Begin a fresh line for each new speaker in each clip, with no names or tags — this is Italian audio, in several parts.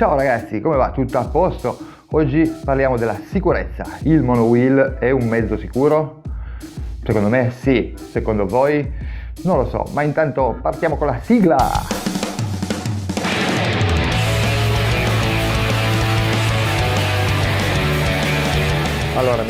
Ciao ragazzi, come va? Tutto a posto? Oggi parliamo della sicurezza. Il monowheel è un mezzo sicuro? Secondo me sì, secondo voi? Non lo so, ma intanto partiamo con la sigla! Allora,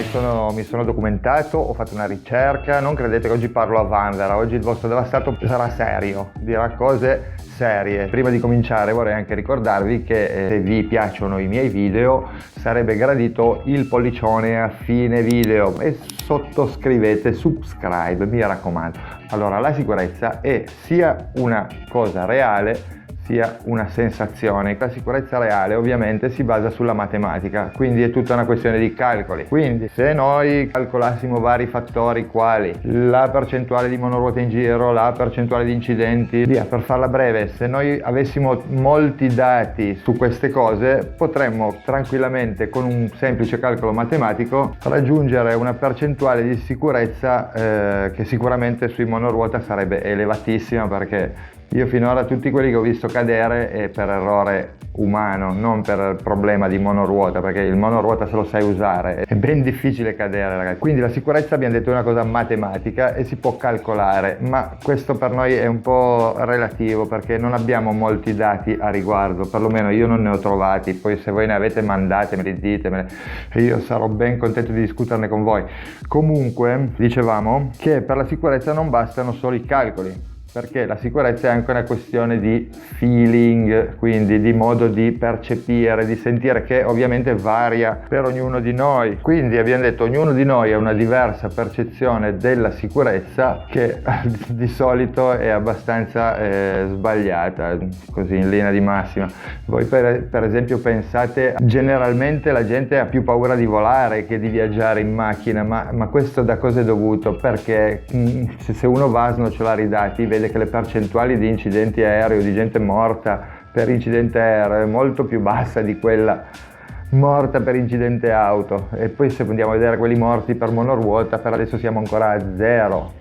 mi sono documentato, ho fatto una ricerca, non credete che oggi parlo a vanvera, oggi il vostro devastato sarà serio, dirà cose serie. Prima di cominciare vorrei anche ricordarvi che se vi piacciono i miei video sarebbe gradito il pollicione a fine video e sottoscrivete, subscribe, mi raccomando. Allora, la sicurezza è sia una cosa reale sia una sensazione. La sicurezza reale ovviamente si basa sulla matematica, quindi è tutta una questione di calcoli. Quindi se noi calcolassimo vari fattori quali la percentuale di monoruote in giro, la percentuale di incidenti, via, per farla breve, se noi avessimo molti dati su queste cose potremmo tranquillamente con un semplice calcolo matematico raggiungere una percentuale di sicurezza che sicuramente sui monoruota sarebbe elevatissima, perché io finora tutti quelli che ho visto cadere è per errore umano, non per problema di monoruota, perché il monoruota se lo sai usare, è ben difficile cadere, ragazzi. Quindi la sicurezza, abbiamo detto, è una cosa matematica e si può calcolare, ma questo per noi è un po' relativo perché non abbiamo molti dati a riguardo, perlomeno io non ne ho trovati. Poi se voi ne avete mandatemeli, ditemeli e io sarò ben contento di discuterne con voi. Comunque dicevamo che per la sicurezza non bastano solo i calcoli, perché la sicurezza è anche una questione di feeling, quindi di modo di percepire, di sentire, che ovviamente varia per ognuno di noi. Quindi abbiamo detto ognuno di noi ha una diversa percezione della sicurezza, che di solito è abbastanza sbagliata, così in linea di massima. Voi per esempio pensate, generalmente la gente ha più paura di volare che di viaggiare in macchina, ma questo da cosa è dovuto? Perché se uno va a snocciolare i dati vede che le percentuali di incidenti aerei o di gente morta per incidente aereo è molto più bassa di quella morta per incidente auto, e poi se andiamo a vedere quelli morti per monoruota, per adesso siamo ancora a zero.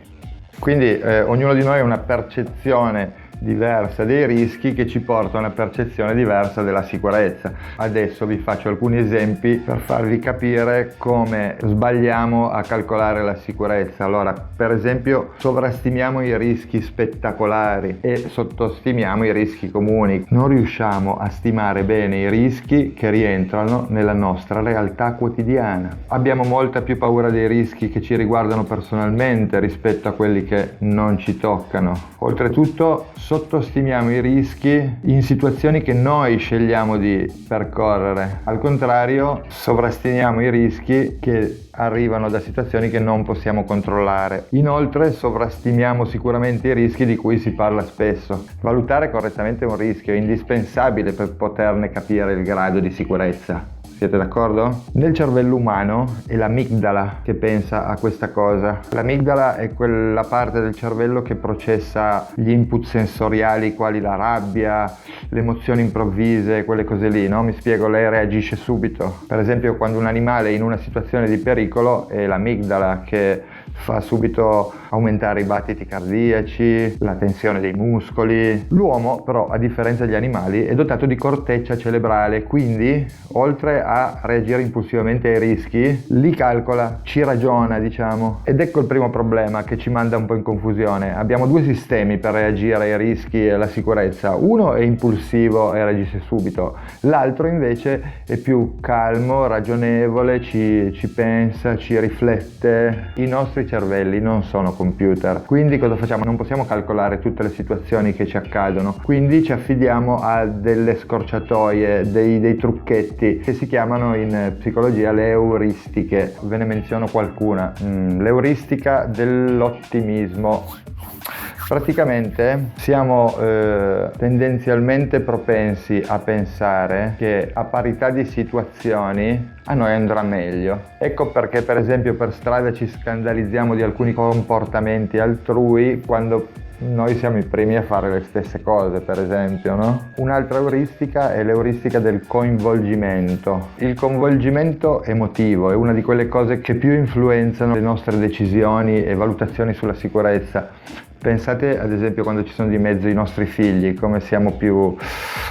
Quindi ognuno di noi ha una percezione diversa dei rischi che ci porta a una percezione diversa della sicurezza. Adesso vi faccio alcuni esempi per farvi capire come sbagliamo a calcolare la sicurezza. Allora, per esempio, sovrastimiamo i rischi spettacolari e sottostimiamo i rischi comuni. Non riusciamo a stimare bene i rischi che rientrano nella nostra realtà quotidiana. Abbiamo molta più paura dei rischi che ci riguardano personalmente rispetto a quelli che non ci toccano. Oltretutto, sottostimiamo i rischi in situazioni che noi scegliamo di percorrere. Al contrario, sovrastimiamo i rischi che arrivano da situazioni che non possiamo controllare. Inoltre, sovrastimiamo sicuramente i rischi di cui si parla spesso. Valutare correttamente un rischio è indispensabile per poterne capire il grado di sicurezza. Siete d'accordo? Nel cervello umano è l'amigdala che pensa a questa cosa. L'amigdala è quella parte del cervello che processa gli input sensoriali quali la rabbia, le emozioni improvvise, quelle cose lì, no? Mi spiego, lei reagisce subito. Per esempio, quando un animale è in una situazione di pericolo, è l'amigdala che fa subito aumentare i battiti cardiaci, la tensione dei muscoli. L'uomo però, a differenza degli animali, è dotato di corteccia cerebrale, quindi oltre a reagire impulsivamente ai rischi, li calcola, ci ragiona, diciamo. Ed ecco il primo problema che ci manda un po' in confusione. Abbiamo due sistemi per reagire ai rischi e alla sicurezza. Uno è impulsivo e reagisce subito, l'altro invece è più calmo, ragionevole, ci pensa, ci riflette. I nostri cervelli non sono computer, quindi cosa facciamo? Non possiamo calcolare tutte le situazioni che ci accadono, quindi ci affidiamo a delle scorciatoie, dei trucchetti che si chiamano in psicologia le euristiche. Ve ne menziono qualcuna. L'euristica dell'ottimismo. Praticamente siamo tendenzialmente propensi a pensare che a parità di situazioni a noi andrà meglio. Ecco perché per esempio per strada ci scandalizziamo di alcuni comportamenti altrui quando noi siamo i primi a fare le stesse cose, per esempio, no? Un'altra euristica è l'euristica del coinvolgimento. Il coinvolgimento emotivo è una di quelle cose che più influenzano le nostre decisioni e valutazioni sulla sicurezza. Pensate ad esempio quando ci sono di mezzo i nostri figli, come siamo più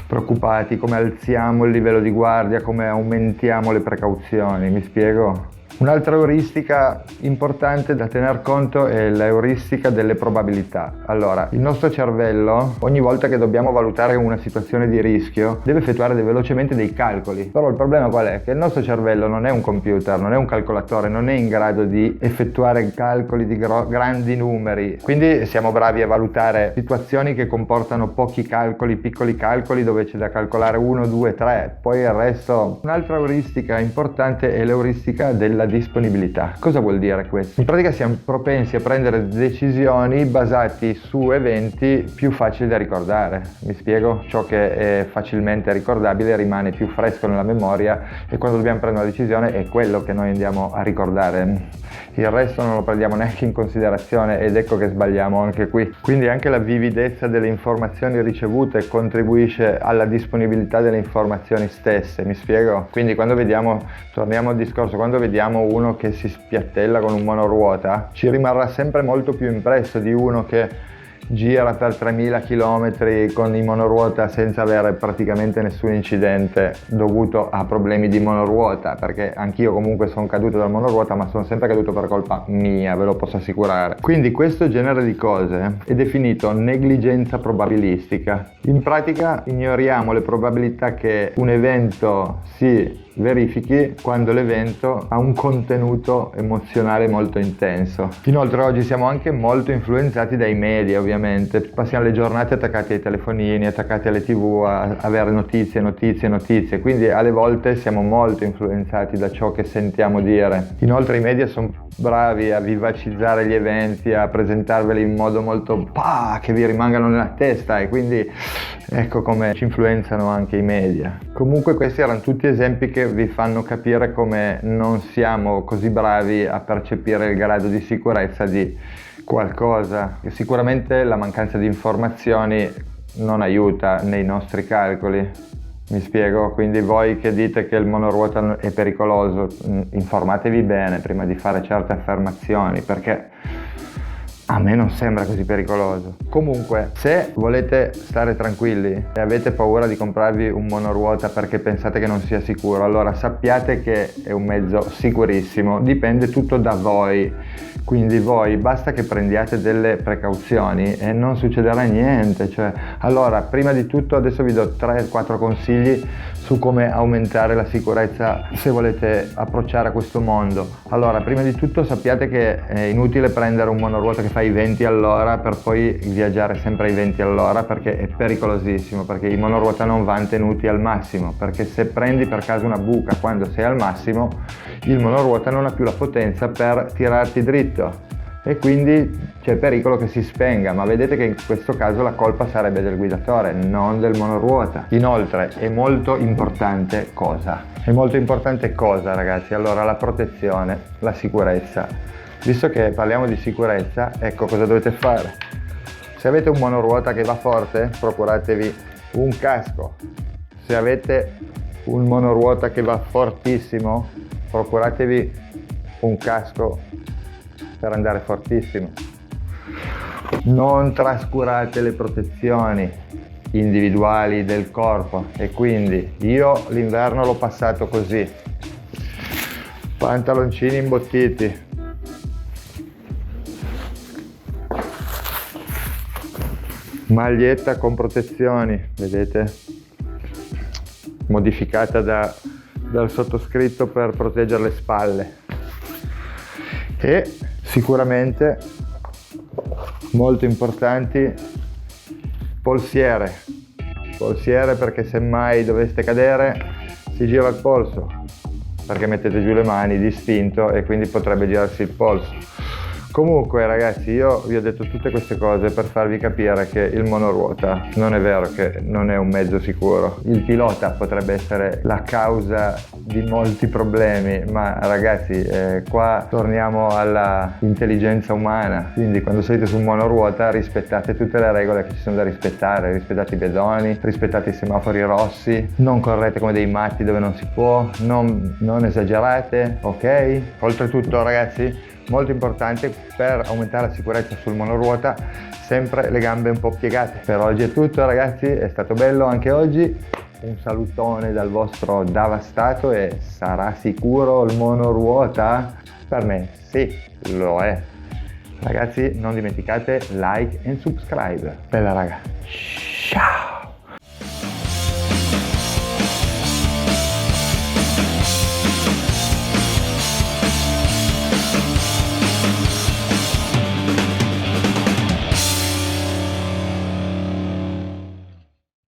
preoccupati, come alziamo il livello di guardia, come aumentiamo le precauzioni, mi spiego? Un'altra euristica importante da tener conto è l'euristica delle probabilità. Allora, il nostro cervello, ogni volta che dobbiamo valutare una situazione di rischio, deve effettuare velocemente dei calcoli. Però il problema qual è? Che il nostro cervello non è un computer, non è un calcolatore, non è in grado di effettuare calcoli di grandi numeri. Quindi siamo bravi a valutare situazioni che comportano pochi calcoli, piccoli calcoli, dove c'è da calcolare 1, 2, 3, poi il resto. Un'altra euristica importante è l'euristica della disponibilità. Cosa vuol dire questo? In pratica siamo propensi a prendere decisioni basati su eventi più facili da ricordare. Mi spiego? Ciò che è facilmente ricordabile rimane più fresco nella memoria e quando dobbiamo prendere una decisione è quello che noi andiamo a ricordare. Il resto non lo prendiamo neanche in considerazione ed ecco che sbagliamo anche qui. Quindi anche la vividezza delle informazioni ricevute contribuisce alla disponibilità delle informazioni stesse, mi spiego? Quindi quando vediamo, torniamo al discorso, quando vediamo uno che si spiattella con un monoruota, ci rimarrà sempre molto più impresso di uno che gira per 3000 km con i monoruota senza avere praticamente nessun incidente dovuto a problemi di monoruota, perché anch'io comunque sono caduto dal monoruota, ma sono sempre caduto per colpa mia, ve lo posso assicurare. Quindi questo genere di cose è definito negligenza probabilistica. In pratica ignoriamo le probabilità che un evento si verifichi quando l'evento ha un contenuto emozionale molto intenso. Inoltre oggi siamo anche molto influenzati dai media, ovviamente. Passiamo le giornate attaccati ai telefonini, attaccati alle TV, a avere notizie, quindi alle volte siamo molto influenzati da ciò che sentiamo dire. Inoltre i media sono bravi a vivacizzare gli eventi, a presentarveli in modo molto che vi rimangano nella testa, e quindi ecco come ci influenzano anche i media. Comunque questi erano tutti esempi che vi fanno capire come non siamo così bravi a percepire il grado di sicurezza di qualcosa. Sicuramente la mancanza di informazioni non aiuta nei nostri calcoli. Mi spiego? Quindi voi che dite che il monoruota è pericoloso, informatevi bene prima di fare certe affermazioni, perché a me non sembra così pericoloso. Comunque, se volete stare tranquilli e avete paura di comprarvi un monoruota perché pensate che non sia sicuro, allora sappiate che è un mezzo sicurissimo, dipende tutto da voi. Quindi voi basta che prendiate delle precauzioni e non succederà niente. Allora, prima di tutto adesso vi do 3-4 consigli su come aumentare la sicurezza se volete approcciare a questo mondo. Allora, prima di tutto sappiate che è inutile prendere un monoruota che fa i 20 all'ora per poi viaggiare sempre ai 20 all'ora, perché è pericolosissimo, perché i monoruota non vanno tenuti al massimo, perché se prendi per caso una buca quando sei al massimo, il monoruota non ha più la potenza per tirarti dritto e quindi c'è il pericolo che si spenga, ma vedete che in questo caso la colpa sarebbe del guidatore, non del monoruota. Inoltre è molto importante cosa? È molto importante cosa, ragazzi? Allora, la protezione, la sicurezza. Visto che parliamo di sicurezza, ecco cosa dovete fare. Se avete un monoruota che va forte, procuratevi un casco. Se avete un monoruota che va fortissimo, procuratevi un casco per andare fortissimo. Non trascurate le protezioni individuali del corpo, e quindi io l'inverno l'ho passato così: pantaloncini imbottiti, maglietta con protezioni, vedete, modificata dal sottoscritto per proteggere le spalle, e sicuramente molto importanti polsiere, perché se mai doveste cadere si gira il polso, perché mettete giù le mani d'istinto e quindi potrebbe girarsi il polso. Comunque ragazzi, io vi ho detto tutte queste cose per farvi capire che il monoruota non è vero che non è un mezzo sicuro. Il pilota potrebbe essere la causa di molti problemi, ma ragazzi qua torniamo alla intelligenza umana, quindi quando siete su un monoruota rispettate tutte le regole che ci sono da rispettare, rispettate i pedoni, rispettate i semafori rossi, non correte come dei matti dove non si può, non esagerate, ok? Oltretutto ragazzi, molto importante per aumentare la sicurezza sul monoruota, sempre le gambe un po' piegate. Per oggi è tutto ragazzi, è stato bello anche oggi, un salutone dal vostro Davastato e sarà sicuro il monoruota? Per me sì, lo è. Ragazzi non dimenticate like e subscribe. Bella raga, ciao!